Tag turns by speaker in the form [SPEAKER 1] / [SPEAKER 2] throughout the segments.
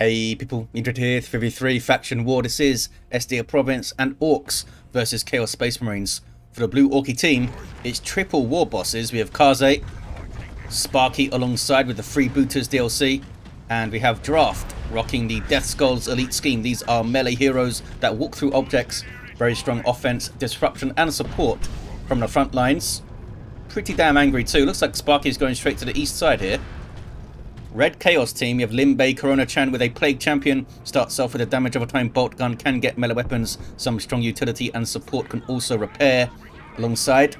[SPEAKER 1] Hey people, Indrid here, 3v3 Faction War. This is SD Province and Orks versus Chaos Space Marines. For the blue Orky team, it's triple war bosses. We have Kaze, Sparkky alongside with the Freebooters DLC, and we have Drraft rocking the Death Skulls elite scheme. These are melee heroes that walk through objects, very strong offense, disruption and support from the front lines. Pretty damn angry too. Looks like Sparkky's going straight to the east side here. Red Chaos team, you have LimBeiCoronaChan with a Plague Champion. Starts off with a damage over time bolt gun, can get melee weapons, some strong utility and support, can also repair. Alongside,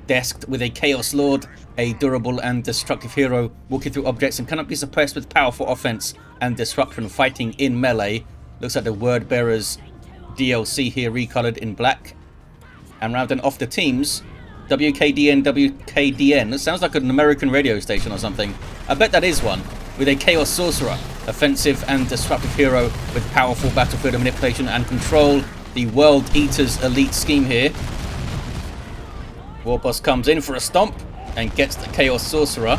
[SPEAKER 1] Desked with a Chaos Lord, a durable and destructive hero, walking through objects and cannot be suppressed with powerful offense and disruption, fighting in melee. Looks like the Word Bearers DLC here, recolored in black. And rounding off the teams, wkdnwkdn. It sounds like an American radio station or something. I bet that is one. With a Chaos Sorcerer, offensive and disruptive hero with powerful battlefield manipulation and control. The World Eaters elite scheme here. Warboss comes in for a stomp and gets the Chaos Sorcerer.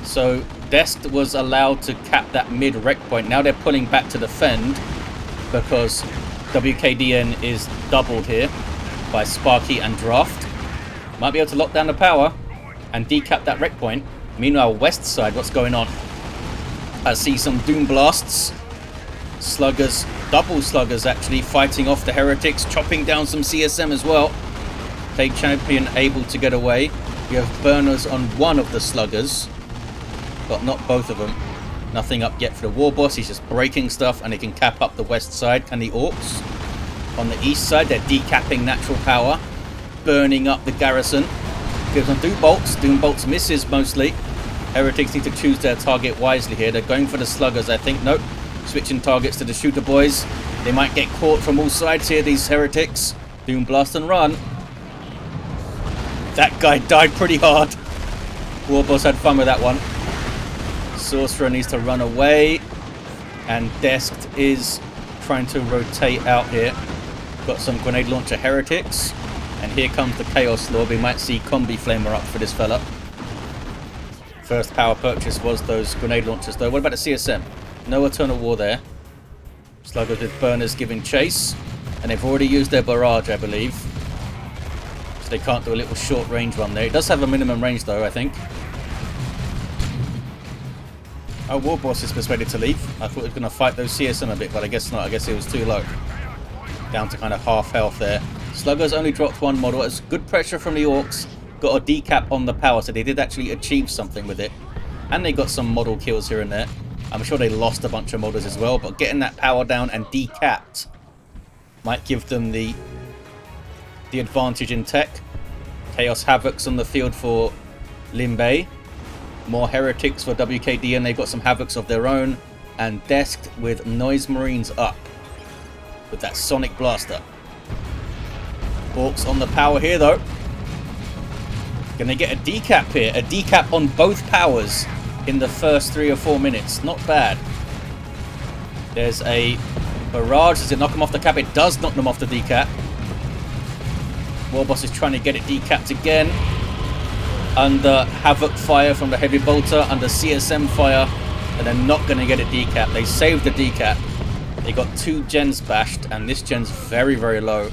[SPEAKER 1] So Dest was allowed to cap that mid wreck point. Now they're pulling back to defend because WKDN is doubled here by Sparkky and Drraft. Might be able to lock down the power and decap that wreck point. Meanwhile, west side, what's going on? I see some Doom Blasts. Sluggers, double Sluggers actually, fighting off the Heretics, chopping down some CSM as well. Plague Champion able to get away. We have burners on one of the Sluggers, but not both of them. Nothing up yet for the Warboss. He's just breaking stuff and he can cap up the west side. Can the Orks? On the east side, they're decapping natural power, burning up the garrison. Gives them Doom Bolts. Doom Bolts misses mostly. Heretics need to choose their target wisely here. They're going for the Sluggers, I think. Nope. Switching targets to the Shooter Boys. They might get caught from all sides here, these Heretics. Doom Blast and run. That guy died pretty hard. Warboss had fun with that one. Sorcerer needs to run away. And Desked is trying to rotate out here. Got some grenade launcher Heretics. And here comes the Chaos Lord. We might see Combi Flamer up for this fella. First power purchase was those grenade launchers though. What about the CSM? No Eternal War there. Sluggers with burners giving chase. And they've already used their barrage, I believe. So they can't do a little short range one there. It does have a minimum range though, I think. Oh, Warboss is persuaded to leave. I thought he was going to fight those CSM a bit, but I guess not. I guess it was too low. Down to kind of half health there. Sluggers only dropped one model. It's good pressure from the Orks. Got a decap on the power, so they did actually achieve something with it. And they got some model kills here and there. I'm sure they lost a bunch of models as well, but getting that power down and decapped might give them the advantage in tech. Chaos Havocs on the field for LimBei. More Heretics for WKDN. They've got some Havocs of their own. And Desked with Noise Marines up with that Sonic Blaster. Orks on the power here though. Gonna get a decap here. A decap on both powers in the first 3 or 4 minutes. Not bad. There's a barrage. Does it knock them off the cap? It does knock them off the decap. Warboss is trying to get it decapped again. Under Havoc fire from the Heavy Bolter. Under CSM fire. And they're not gonna get it decapped. They saved the decap. They got 2 gens bashed. And this gen's very, very low.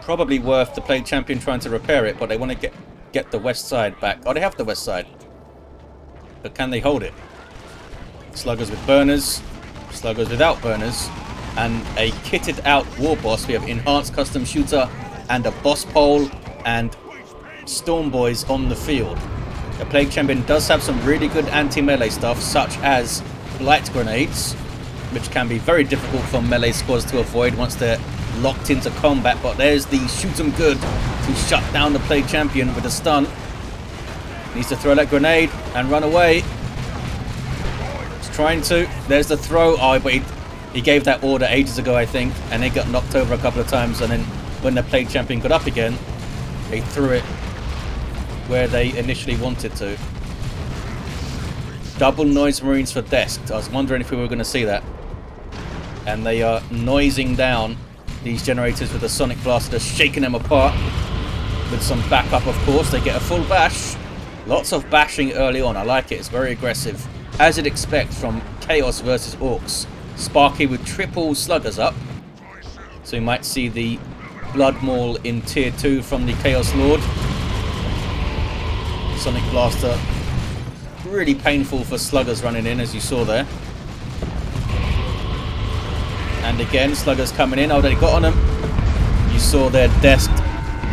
[SPEAKER 1] Probably worth the Plague Champion trying to repair it, but they want to get the west side back. Oh, they have the west side. But can they hold it? Sluggers with burners. Sluggers without burners. And a kitted out Warboss. We have Enhanced Custom Shooter and a Boss Pole and Storm Boys on the field. The Plague Champion does have some really good anti-melee stuff, such as Blight Grenades, which can be very difficult for melee squads to avoid once they're locked into combat, but there's the shoot 'em good to shut down the Plague Champion with a stun. Needs to throw that grenade and run away. He's trying to. There's the throw. Oh, but he gave that order ages ago, I think, and they got knocked over a couple of times, and then when the Plague Champion got up again, they threw it where they initially wanted to. Double Noise Marines for Desk. I was wondering if we were going to see that. And they are noising down these generators with the Sonic Blaster, shaking them apart. With some backup, of course. They get a full bash. Lots of bashing early on. I like it. It's very aggressive. As you'd expect from Chaos versus Orks. Sparkky with triple sluggers up. So you might see the Blood Maul in tier 2 from the Chaos Lord. Sonic Blaster. Really painful for sluggers running in, as you saw there. And again, sluggers coming in. Oh, they got on them. You saw their desk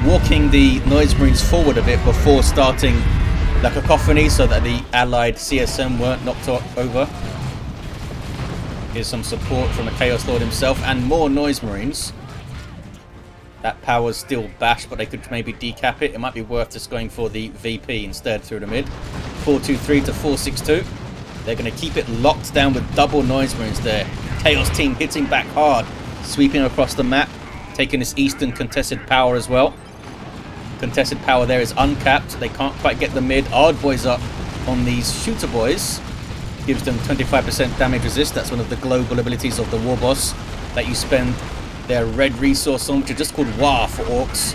[SPEAKER 1] walking the Noise Marines forward a bit before starting the cacophony so that the allied CSM weren't knocked over. Here's some support from the Chaos Lord himself and more Noise Marines. That power's still bashed, but they could maybe decap it. It might be worth just going for the VP instead through the mid. 423 to 462. They're going to keep it locked down with double Noise Marines there. Chaos team hitting back hard, sweeping across the map, taking this eastern contested power as well. Contested power there is uncapped. They can't quite get the mid. Ard boys up on these shooter boys. Gives them 25% damage resist. That's one of the global abilities of the Warboss that you spend their red resource on, which is just called WAR for Orks.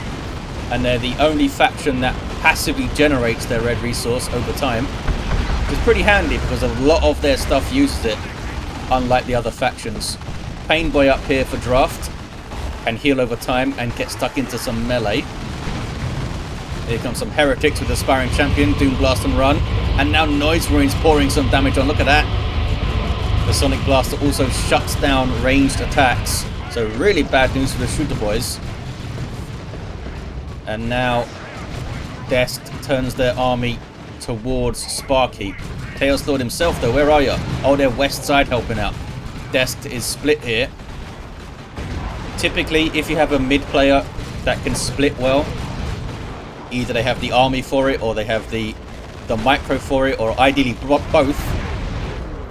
[SPEAKER 1] And they're the only faction that passively generates their red resource over time. It's pretty handy because a lot of their stuff uses it, unlike the other factions. Pain Boy up here for Drraft. Can heal over time and get stuck into some melee. Here comes some Heretics with Aspiring Champion, Doom Blast and Run. And now Noise Marines pouring some damage on. Look at that. The Sonic Blaster also shuts down ranged attacks. So really bad news for the shooter boys. And now Desk turns their army towards Sparkky. Chaos Lord himself though, where are you? Oh, they're west side helping out. Desk is split here. Typically, if you have a mid player that can split well, either they have the army for it or they have the micro for it, or ideally both,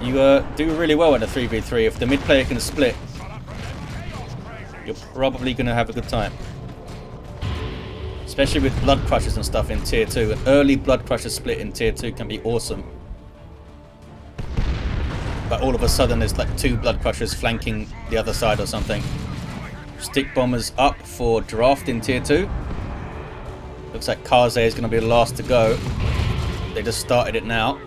[SPEAKER 1] you do really well in a 3v3. If the mid player can split, you're probably going to have a good time. Especially with Blood Crushers and stuff in tier 2. An early Blood Crusher split in tier 2 can be awesome. But all of a sudden there's like 2 Blood Crushers flanking the other side or something. Stick Bombers up for Drraft in tier 2. Looks like Kaze is going to be the last to go. They just started it now.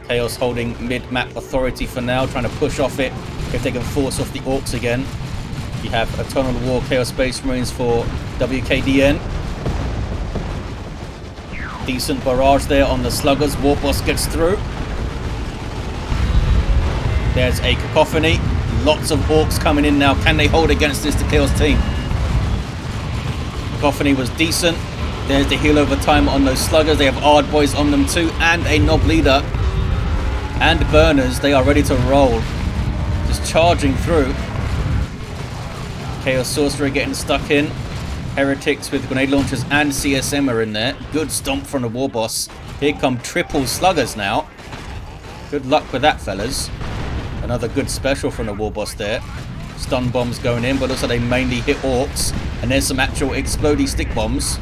[SPEAKER 1] Chaos holding mid-map authority for now, trying to push off it if they can force off the Orks again. You have Eternal War Chaos Space Marines for wkdn. Decent barrage there on the sluggers. Warboss gets through. There's a cacophony. Lots of Orks coming in now. Can they hold against this, the Chaos team? Cacophony was decent. There's the heal over time on those sluggers. They have Ard boys on them too, and a Knob Leader. And burners. They are ready to roll. Just charging through. Chaos Sorcerer getting stuck in. Heretics with grenade launchers and CSM are in there. Good stomp from the Warboss. Here come triple sluggers now. Good luck with that, fellas. Another good special from the Warboss there. Stun bombs going in, but also they mainly hit Orks. And there's some actual explodey stick bombs.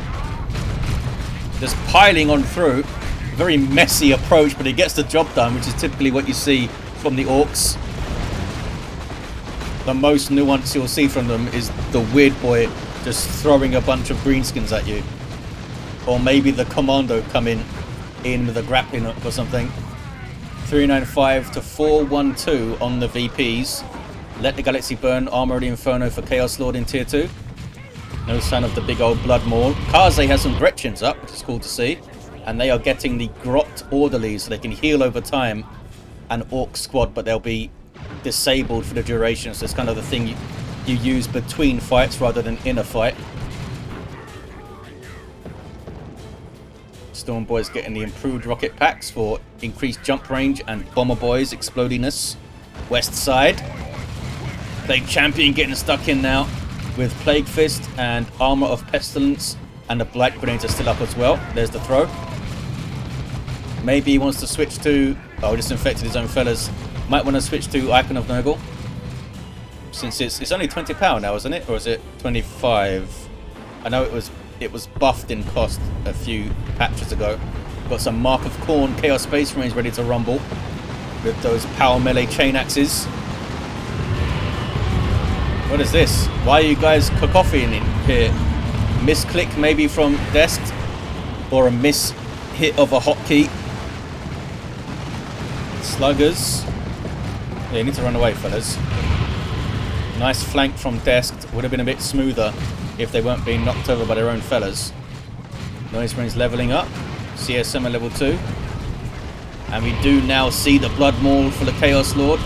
[SPEAKER 1] Just piling on through. Very messy approach, but it gets the job done, which is typically what you see from the Orks. The most nuance you'll see from them is the weird boy just throwing a bunch of greenskins at you. Or maybe the commando coming in with a grappling hook or something. 395 to 412 on the VPs. Let the Galaxy burn. Armor of the Inferno for Chaos Lord in tier 2. No sign of the big old Blood Maul. Kaze has some Gretchens up, which is cool to see. And they are getting the Grot Orderlies so they can heal over time. An Orc squad, but they'll be disabled for the duration. So it's kind of the thing you use between fights rather than in a fight. Storm Boys getting the improved rocket packs for increased jump range, and Bomber Boys explodiness. West side. Plague Champion getting stuck in now with Plague Fist and Armor of Pestilence, and the Blight Grenades are still up as well. There's the throw. Maybe he wants to switch to... Oh, disinfected his own fellas. Might want to switch to Icon of Nurgle. Since it's only £20 now, isn't it? Or is it 25? I know it was buffed in cost a few patches ago. Got some Mark of Khorne Chaos Space Marines ready to rumble with those power melee chain axes. What is this? Why are you guys cacophoning in here? Misclick maybe from Desk, or a miss hit of a hotkey. Sluggers. Yeah, you need to run away, fellas. Nice flank from Desk. Would have been a bit smoother if they weren't being knocked over by their own fellas. Noise Marines leveling up. CSM at level 2. And we do now see the Blood Maul for the Chaos Lord.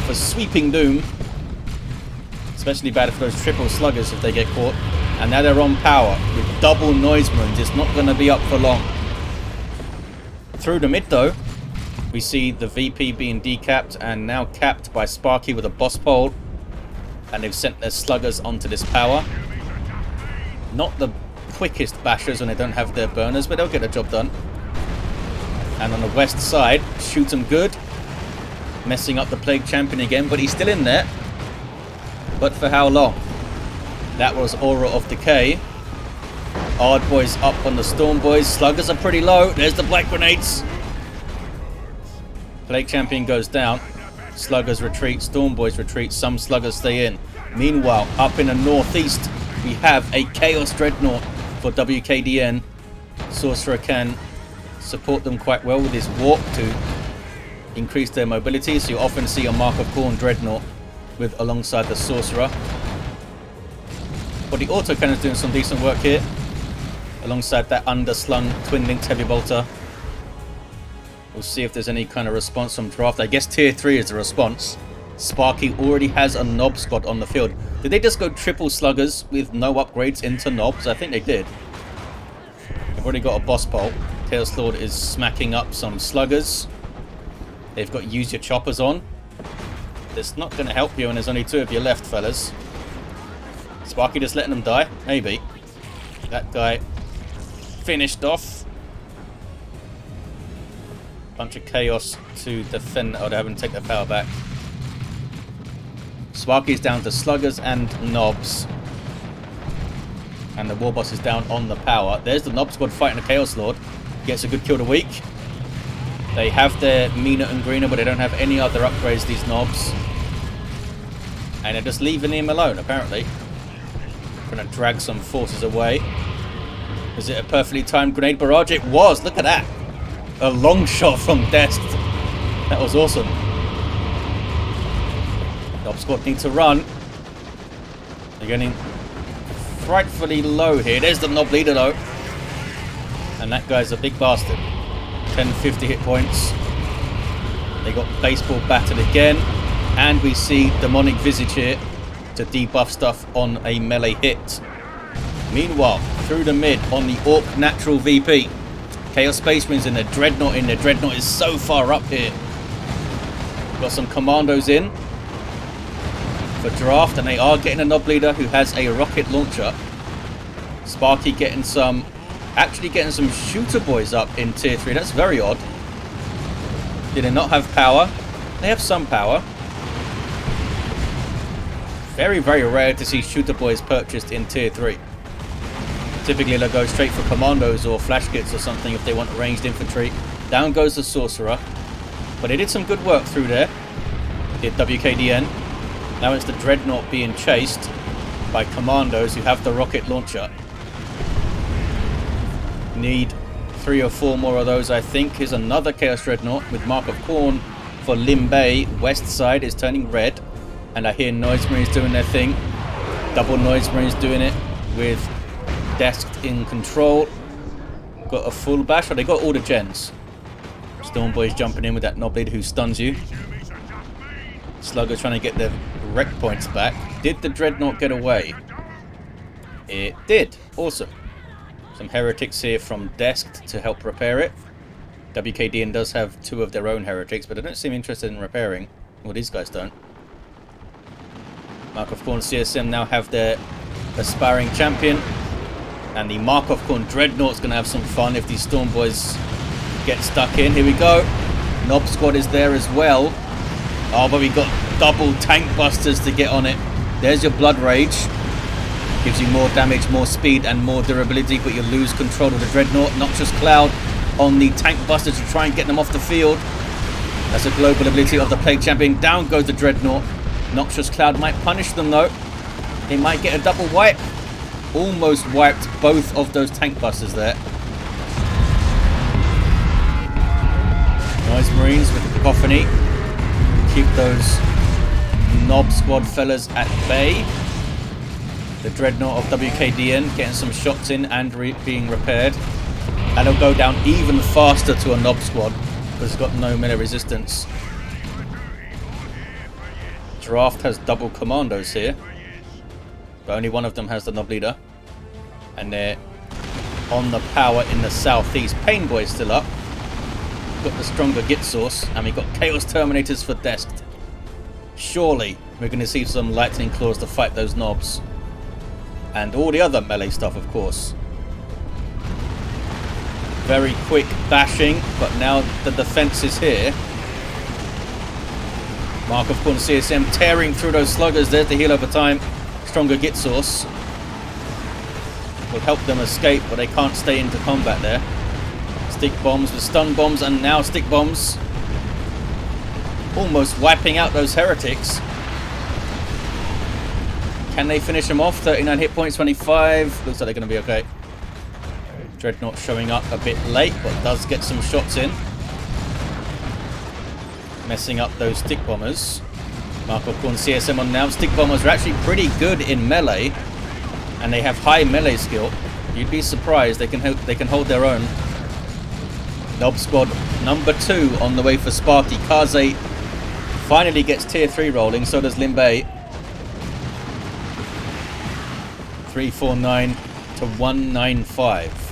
[SPEAKER 1] For sweeping doom. Especially bad for those triple sluggers if they get caught. And now they're on power with double Noise Marines. It's not going to be up for long. Through the mid though, we see the VP being decapped and now capped by Sparkky with a boss pole. And they've sent their sluggers onto this power. Not the quickest bashers when they don't have their burners, but they'll get the job done. And on the west side, shoot them good. Messing up the Plague Champion again, but he's still in there. But for how long? That was Aura of Decay. Ard Boys up on the Storm Boys. Sluggers are pretty low. There's the Black Grenades. Plague Champion goes down. Sluggers retreat. Storm Boys retreat. Some sluggers stay in. Meanwhile, up in the northeast, we have a Chaos Dreadnought for WKDN. Sorcerer can support them quite well with his warp to increase their mobility. So you often see a Mark of Khorne Dreadnought with alongside the Sorcerer. But the autocannon's doing some decent work here. Alongside that underslung twin-linked heavy bolter. We'll see if there's any kind of response from Drraft. I guess tier 3 is the response. Sparkky already has a Nob squad on the field. Did they just go triple sluggers with no upgrades into Nobs? I think they did. They've already got a boss pole. Chaos Lord is smacking up some sluggers. They've got use your choppers on. That's not going to help you, and there's only 2 of you left, fellas. Sparkky just letting them die? Maybe. That guy finished off. Bunch of chaos to defend. Oh, they haven't taken their power back. Sparky's down to sluggers and Nobs. And the Warboss is down on the power. There's the Nob squad fighting the Chaos Lord. Gets a good kill to weak. They have their meaner and greener, but they don't have any other upgrades, these Nobs. And they're just leaving him alone, apparently. Gonna drag some forces away. Is it a perfectly timed grenade barrage? It was! Look at that! A long shot from Dest. That was awesome. Nob squad need to run. They're getting frightfully low here. There's the Nob leader though. And that guy's a big bastard. 1050 hit points. They got baseball battered again. And we see Demonic Visage here to debuff stuff on a melee hit. Meanwhile, through the mid on the Orc Natural VP. Chaos Space Marines in there, Dreadnought in there. Dreadnought is so far up here. Got some commandos in for Drraft, and they are getting a Nob leader who has a rocket launcher. Sparkky getting some, actually getting some shooter boys up in tier 3. That's very odd. Did they not have power? They have some power. Very, very rare to see shooter boys purchased in tier 3. Typically they'll go straight for commandos or flash kits or something if they want ranged infantry. Down goes the Sorcerer. But they did some good work through there. Did WKDN. Now it's the Dreadnought being chased by commandos who have the rocket launcher. Need 3 or 4 more of those, I think. Here's another Chaos Dreadnought with Mark of Khorne for LimBei. West side is turning red. And I hear Noise Marines doing their thing. Double Noise Marines doing it with Desked in control. Got a full bash. Oh, they got all the gens. Storm Boys jumping in with that Nob leader who stuns you. Slugger trying to get their wreck points back. Did the Dreadnought get away? It did. Awesome. Some heretics here from Desked to help repair it. WKDN does have 2 of their own heretics, but they don't seem interested in repairing. Well, these guys don't. Mark of Khorne CSM now have their aspiring champion. And the Mark of Khorne Dreadnought's going to have some fun if these Storm Boys get stuck in. Here we go. Nob squad is there as well. Oh, but we got double tank busters to get on it. There's your Blood Rage. Gives you more damage, more speed, and more durability, but you lose control of the Dreadnought. Noxious Cloud on the tank busters to try and get them off the field. That's a global ability of the Plague Champion. Down goes the Dreadnought. Noxious Cloud might punish them though. They might get a double wipe. Almost wiped both of those tank busters there. Noise Marines with the Cacophony. keep those Nob Squad fellas at bay. The Dreadnought of WKDN getting some shots in and being repaired. And it'll go down even faster to a Nob Squad because it's got no melee resistance. Drraft has double commandos here, but only one of them has the Nob Leader. And they're on the power in the southeast. Painboy's still up. Got the stronger Git Source, and we got Chaos Terminators for desk. Surely we're going to see some Lightning Claws to fight those Nobs. And all the other melee stuff, of course. Very quick bashing, but now the defense is here. Mark of Corn CSM tearing through those sluggers there to heal over time. Stronger Git Source will help them escape, but they can't stay into combat there. Stick bombs with stun bombs and now stick bombs. Almost wiping out those heretics. Can they finish them off? 39 hit points, 25. Looks like they're going to be okay. Dreadnought showing up a bit late, but does get some shots in. Messing up those stick bombers. Mark of Corn CSM on now. Stick bombers are actually pretty good in melee, and they have high melee skill. You'd be surprised they can hold their own. Nob Squad number 2 on the way for Sparkky. Kaze finally gets tier 3 rolling, so does LimBei. 349 to 195.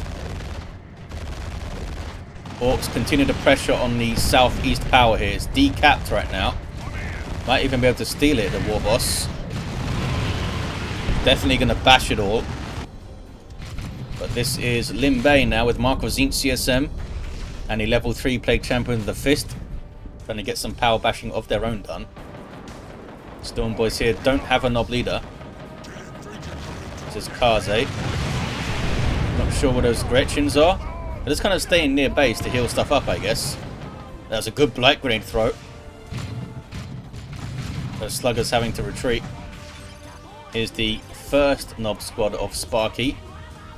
[SPEAKER 1] Orks continue to pressure on the southeast power here. It's decapped right now. Might even be able to steal it, the Warboss. Definitely going to bash it all. But this is LimBei now with Mark of Zinc CSM. And a level 3 Plague Champion of the Fist. Trying to get some power bashing of their own done. Storm Boys here don't have a Nob Leader. This is Kaze. Not sure what those Gretchens are. They're just kind of staying near base to heal stuff up, I guess. That was a good Blight Grenade throw. Those sluggers having to retreat. Here's the first Nob Squad of Sparkky.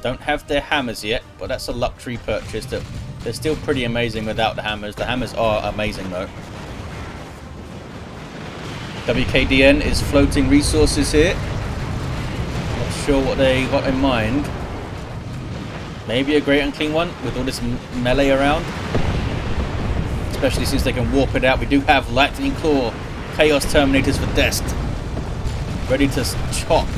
[SPEAKER 1] Don't have their hammers yet, but that's a luxury purchase. They're still pretty amazing without the hammers. The hammers are amazing though. WKDN is floating resources here. Not sure what they got in mind. Maybe a Great Unclean One with all this melee around. Especially since they can warp it out. We do have Lightning Claw, Chaos Terminators for desk. Ready to chop.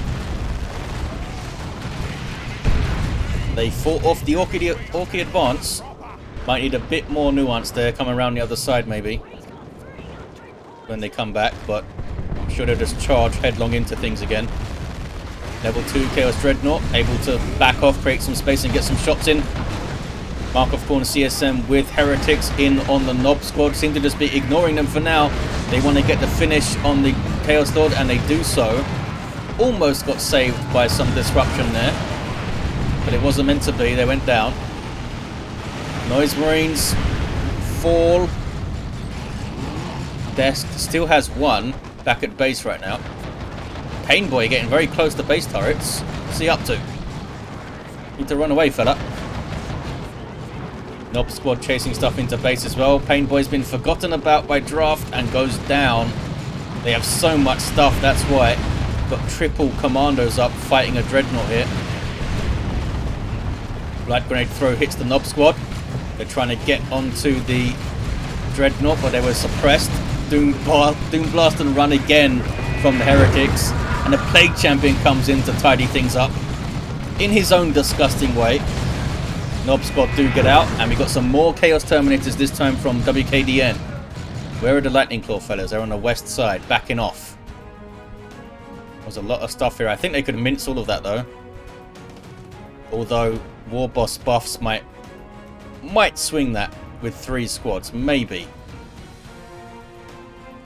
[SPEAKER 1] They fought off the Orky advance. Might need a bit more nuance there. Come around the other side maybe. When they come back. But I'm sure they'll just charge headlong into things again. Level 2 Chaos Dreadnought. Able to back off, create some space and get some shots in. Mark of Corn CSM with Heretics in on the Nob Squad. Seem to just be ignoring them for now. They want to get the finish on the Chaos Lord and they do so. Almost got saved by some disruption there. But it wasn't meant to be. They went down. Noise Marines fall. Desk still has one back at base right now. Painboy getting very close to base turrets. What's he up to? Need to run away, fella. Nob Squad chasing stuff into base as well. Painboy's been forgotten about by Drraft and goes down. They have so much stuff, that's why. Got triple commandos up fighting a Dreadnought here. Blight Grenade throw hits the Nob Squad. They're trying to get onto the Dreadnought, but they were suppressed. Doom Blast and run again from the Heretics. And the Plague Champion comes in to tidy things up in his own disgusting way. Nob Squad do get out, and we got some more Chaos Terminators this time from WKDN. Where are the Lightning Claw fellas? They're on the west side, backing off. There's a lot of stuff here. I think they could mince all of that though. Although Warboss buffs might swing that with 3 squads, maybe.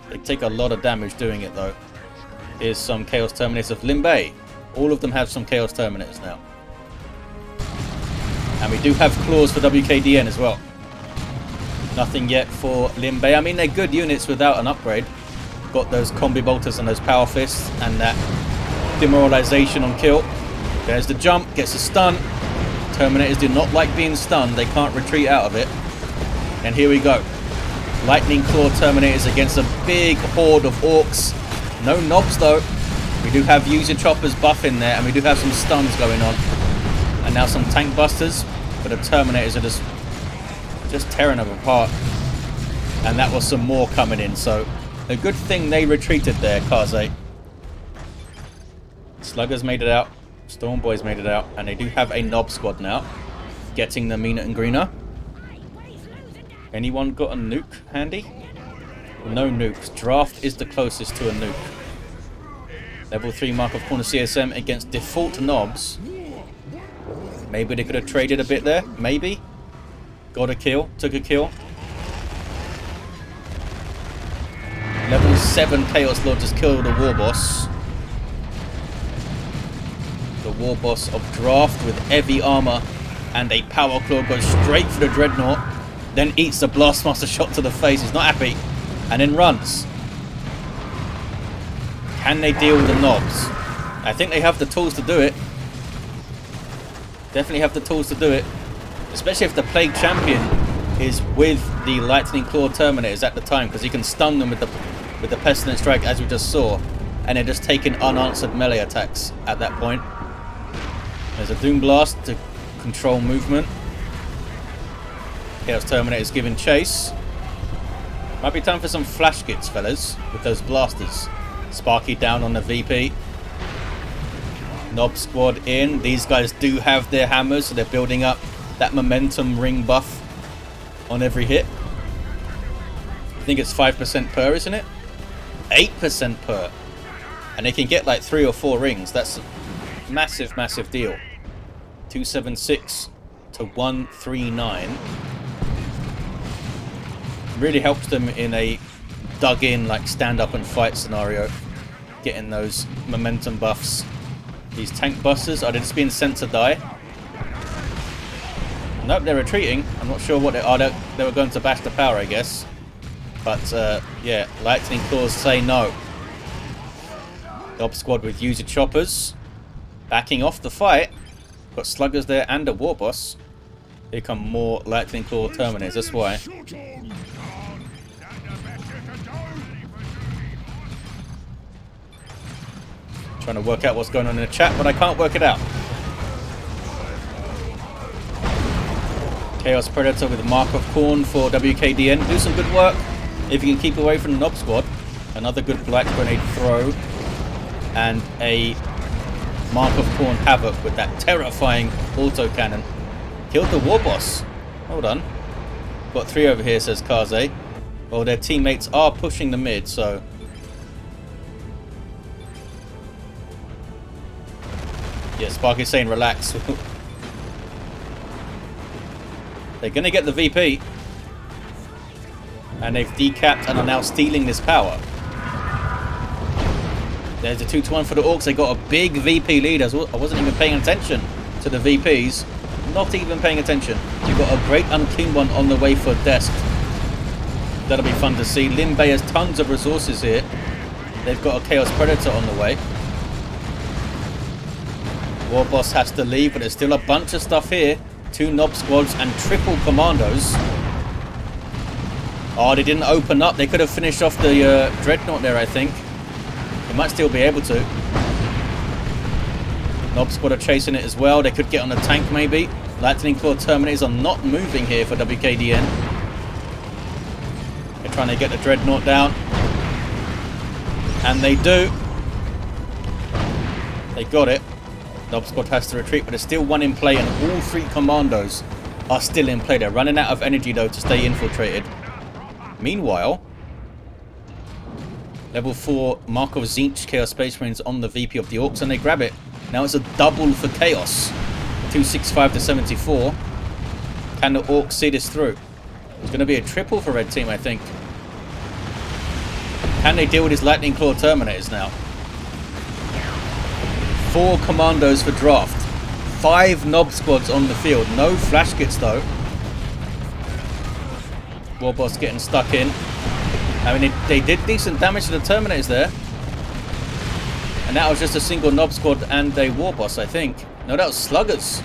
[SPEAKER 1] They take a lot of damage doing it though. Here's some Chaos Terminators of LimBei. All of them have some Chaos Terminators now. And we do have claws for WKDN as well. Nothing yet for LimBei. I mean, they're good units without an upgrade. Got those combi bolters and those power fists and that demoralization on kill. There's the jump, gets a stun. Terminators do not like being stunned. They can't retreat out of it. And here we go. Lightning Claw Terminators against a big horde of Orks. No knobs though. We do have user choppers buff in there, and we do have some stuns going on. And now some tank busters, but the Terminators are just tearing them apart. And that was some more coming in, so a good thing they retreated there, Kaze. Sluggers made it out, Storm Boys made it out, and they do have a Knob Squad now. Getting the meaner and greener. Anyone got a nuke handy? No nukes. Drraft is the closest to a nuke. Level 3 Mark of Corner CSM against default knobs. Maybe they could have traded a bit there. Maybe. Got a kill. Took a kill. Level 7 Chaos Lord just killed a Warboss. The Warboss of Drraft with heavy armor and a Power Claw goes straight for the Dreadnought. Then eats the Blastmaster shot to the face. He's not happy. And then runs. Can they deal with the knobs? I think they have the tools to do it. Definitely have the tools to do it. Especially if the Plague Champion is with the Lightning Claw Terminators at the time, because he can stun them with the Pestilent Strike, as we just saw, and they're just taking unanswered melee attacks at that point. There's a Doom Blast to control movement. Chaos Terminator's giving chase. Might be time for some flash kits, fellas, with those blasters. Sparkky down on the VP. Knob Squad in. These guys do have their hammers, so they're building up that momentum ring buff on every hit. I think it's 5% per, isn't it? 8% per. And they can get like 3 or 4 rings. That's a massive, massive deal. 276 to 139. Really helps them in a dug in, like stand up and fight scenario. Getting those momentum buffs. These tank busters, are they just being sent to die? Nope, they're retreating. I'm not sure what they are. They were going to bash the power, I guess. But, yeah, Lightning Claws say no. Knob Squad with user choppers. Backing off the fight. Got sluggers there and a Warboss. Here come more Lightning Claw Terminators, that's why. Trying to work out what's going on in the chat, but I can't work it out. Chaos Predator with Mark of Corn for WKDN. Do some good work if you can keep away from the Knob Squad. Another good Black Grenade throw. And a Mark of Corn Havoc with that terrifying autocannon. Killed the Warboss. Hold on. Got 3 over here, says Kaze. Well, their teammates are pushing the mid, so... yeah, Sparky's saying relax. They're going to get the VP. And they've decapped and are now stealing this power. There's a 2-1 for the Orks. They got a big VP lead. I wasn't even paying attention to the VPs. Not even paying attention. You've got a great unclean one on the way for Desk. That'll be fun to see. LimBei has tons of resources here. They've got a Chaos Predator on the way. Warboss has to leave, but there's still a bunch of stuff here. 2 Knob Squads and triple Commandos. Oh, they didn't open up. They could have finished off the Dreadnought there, I think. They might still be able to. Knob Squad are chasing it as well. They could get on the tank, maybe. Lightning Claw Terminators are not moving here for WKDN. They're trying to get the Dreadnought down. And they do. They got it. Knob Squad has to retreat, but there's still 1 in play, and all 3 Commandos are still in play. They're running out of energy, though, to stay infiltrated. Meanwhile, level 4 Mark of Tzeentch Chaos Space Marines on the VP of the Orks, and they grab it. Now it's a double for Chaos. 265 to 74. Can the Orks see this through? It's going to be a triple for Red Team, I think. Can they deal with his Lightning Claw Terminators now? 4 Commandos for Drraft. 5 Knob Squads on the field. No flash kits though. Warboss getting stuck in. I mean, they did decent damage to the Terminators there. And that was just a single Knob Squad and a Warboss, I think. No, that was Sluggers.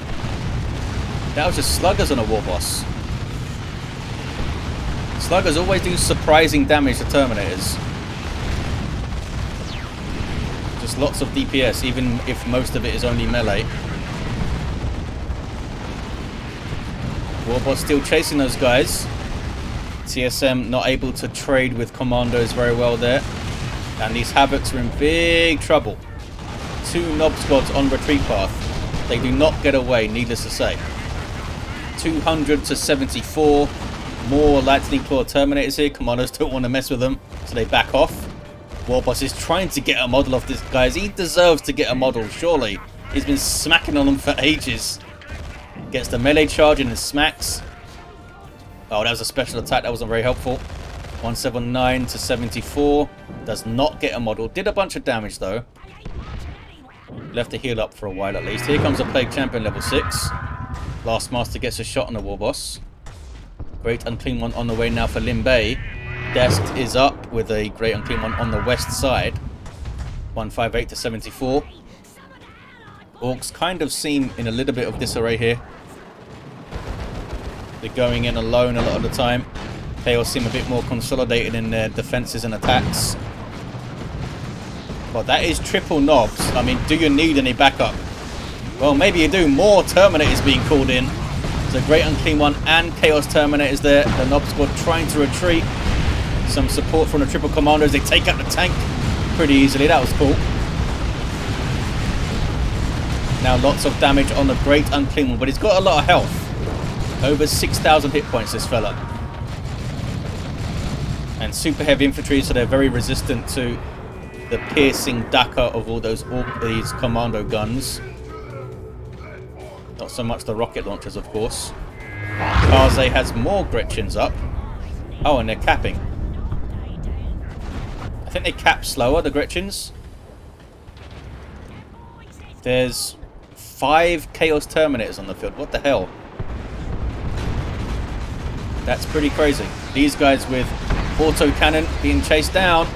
[SPEAKER 1] That was just Sluggers on a Warboss. Sluggers always do surprising damage to Terminators. Just lots of DPS, even if most of it is only melee. Warboss still chasing those guys. TSM not able to trade with commandos very well there. And these Havocs are in big trouble. 2 Nob Squads on retreat path. They do not get away, needless to say. 200 to 74. More Lightning Claw Terminators here. Commandos don't want to mess with them, so they back off. Warboss is trying to get a model of this, guys. He deserves to get a model, surely. He's been smacking on them for ages. Gets the melee charge and then smacks. Oh, that was a special attack. That wasn't very helpful. 179 to 74. Does not get a model. Did a bunch of damage, though. Left to heal up for a while, at least. Here comes a Plague Champion level 6. Last Master gets a shot on the Warboss. Great Unclean One on the way now for LimBei. Dest is up with a Great Unclean One on the west side. 158 to 74. Orks kind of seem in a little bit of disarray here. They're going in alone a lot of the time. Chaos seem a bit more consolidated in their defenses and attacks. But that is triple Nobs. I mean, do you need any backup? Well, maybe you do. More Terminators being called in. There's a Great Unclean One and Chaos Terminators there. The Nob Squad trying to retreat. Some support from the triple commandos. They take out the tank pretty easily. That was cool. Now lots of damage on the Great Unclean One, but he's got a lot of health. Over 6,000 hit points, this fella. And super heavy infantry, so they're very resistant to the piercing Daka of all these commando guns. Not so much the rocket launchers, of course. Kaze has more Gretchens up. Oh, and they're capping. I think they cap slower, the Gretchens. There's 5 Chaos Terminators on the field. What the hell? That's pretty crazy. These guys with auto cannon being chased down.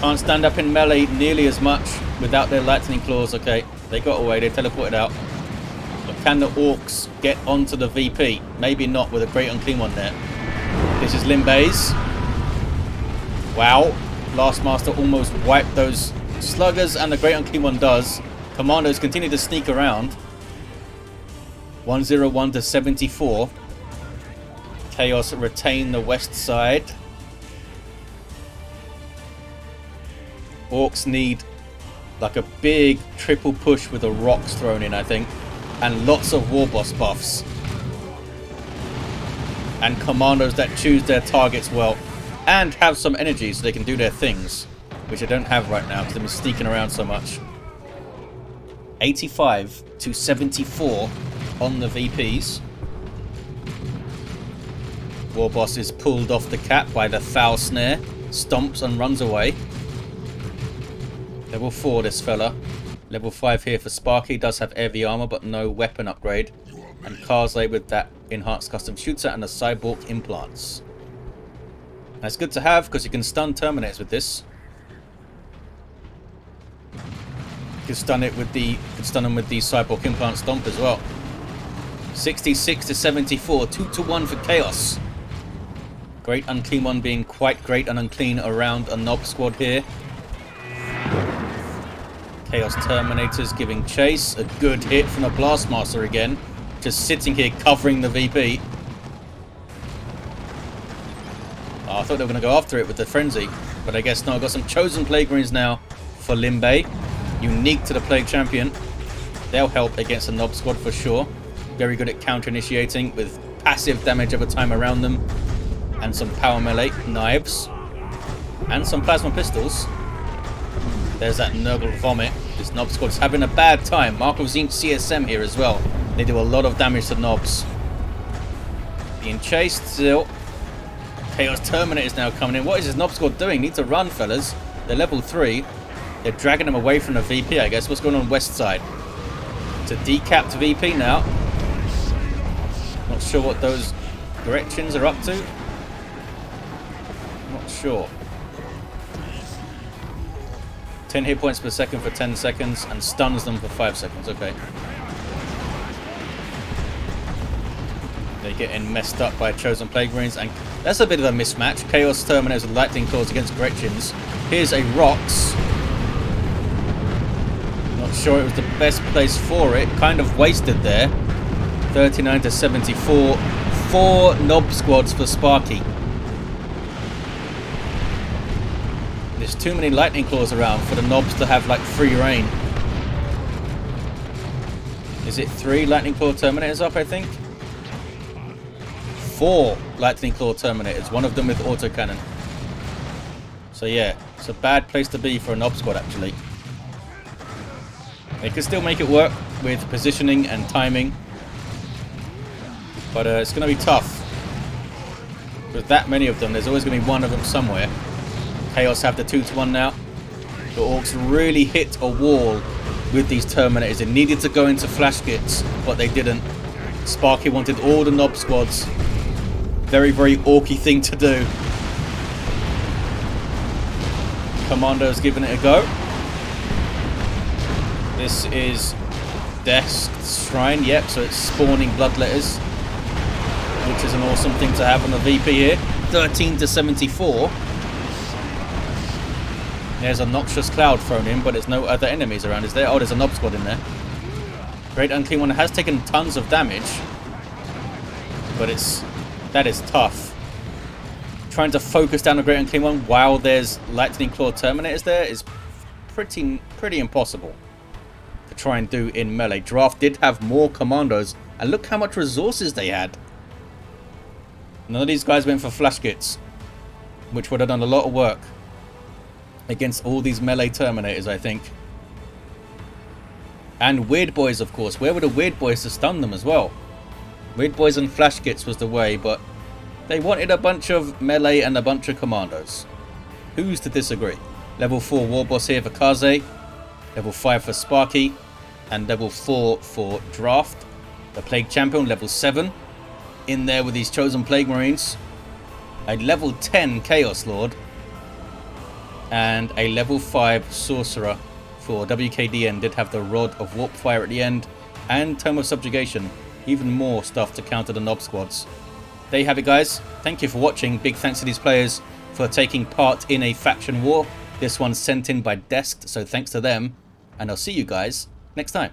[SPEAKER 1] Can't stand up in melee nearly as much without their lightning claws. Okay, they got away. They teleported out. But can the Orks get onto the VP? Maybe not with a Great Unclean One there. This is LimBei's. Wow. Last Master almost wiped those sluggers, and the Great Unclean One does. Commandos continue to sneak around. 101 to 74. Chaos retain the west side. Orks need like a big triple push with the rocks thrown in, I think. And lots of Warboss buffs. And commandos that choose their targets well. And have some energy so they can do their things. Which they don't have right now because they've been sneaking around so much. 85 to 74 on the VPs. Warboss is pulled off the cap by the foul snare. Stomps and runs away. Level 4 this fella. Level 5 here for Sparkky. Does have heavy armor but no weapon upgrade. And Kaze with that enhanced custom shooter and the cyborg implants. That's good to have because you can stun Terminators with this. You can stun it with the them with the cyborg implant stomp as well. 66 to 74, 2-1 for Chaos. Great Unclean One being quite great and unclean around a Nob Squad here. Chaos Terminators giving chase. A good hit from the Blastmaster again. Just sitting here covering the VP. Oh, I thought they were going to go after it with the Frenzy. But I guess not. I've got some Chosen Plague Marines now for LimBei. Unique to the Plague Champion. They'll help against the Nob Squad for sure. Very good at counter-initiating with passive damage over time around them. And some power melee knives. And some plasma pistols. There's that Nurgle Vomit. This Nob Squad's having a bad time. Mark of Zinc CSM here as well. They do a lot of damage to Nobs. Being chased still. Chaos Terminators now coming in. What is this Nob Squad doing? Need to run, fellas. They're level 3. They're dragging them away from the VP, I guess. What's going on west side? It's a decapped VP now. Not sure what those Gretchens are up to. Not sure. 10 hit points per second for 10 seconds and stuns them for 5 seconds. Okay. They're getting messed up by Chosen Plague Marines, and that's a bit of a mismatch. Chaos Terminators with Lightning Claws against Gretchins. Here's a Rocks. Not sure it was the best place for it. Kind of wasted there. 39 to 74. 4 Knob Squads for Sparkky. There's too many Lightning Claws around for the Knobs to have like free reign. Is it 3 Lightning Claw Terminators up, I think? 4 Lightning Claw Terminators, one of them with autocannon. So yeah, it's a bad place to be for a Knob Squad actually. They can still make it work with positioning and timing. But it's going to be tough. With that many of them, there's always going to be one of them somewhere. Chaos have the 2-to-1 now. The Orks really hit a wall with these Terminators. It needed to go into flash kits, but they didn't. Sparkky wanted all the Knob Squads. Very, very Orky thing to do. Commando's giving it a go. This is Death's Shrine, yep, so it's spawning Bloodletters, which is an awesome thing to have on the VP here. 13 to 74. There's a Noxious Cloud thrown in, but there's no other enemies around, is there? Oh, there's a Knob Squad in there. Great Unclean One has taken tons of damage, but that is tough. Trying to focus down the Great Unclean One while there's Lightning Claw Terminators there is pretty impossible to try and do in melee. Drraft did have more commandos, and look how much resources they had. None of these guys went for flash kits, which would have done a lot of work against all these melee Terminators, I think. And Weird Boys, of course. Where were the Weird Boys to stun them as well? Weird Boys and flash kits was the way, but they wanted a bunch of melee and a bunch of commandos. Who's to disagree? Level 4 Warboss here for Kaze, level 5 for Sparkky, and level 4 for Drraft. The Plague Champion, level 7, in there with these Chosen Plague Marines. A level 10 Chaos Lord, and a level 5 Sorcerer for WKDN. Did have the Rod of Warp Fire at the end, and Tome of Subjugation. Even more stuff to counter the Knob Squads. There you have it, guys. Thank you for watching. Big thanks to these players for taking part in a faction war. This one's sent in by Desk, so thanks to them. And I'll see you guys next time.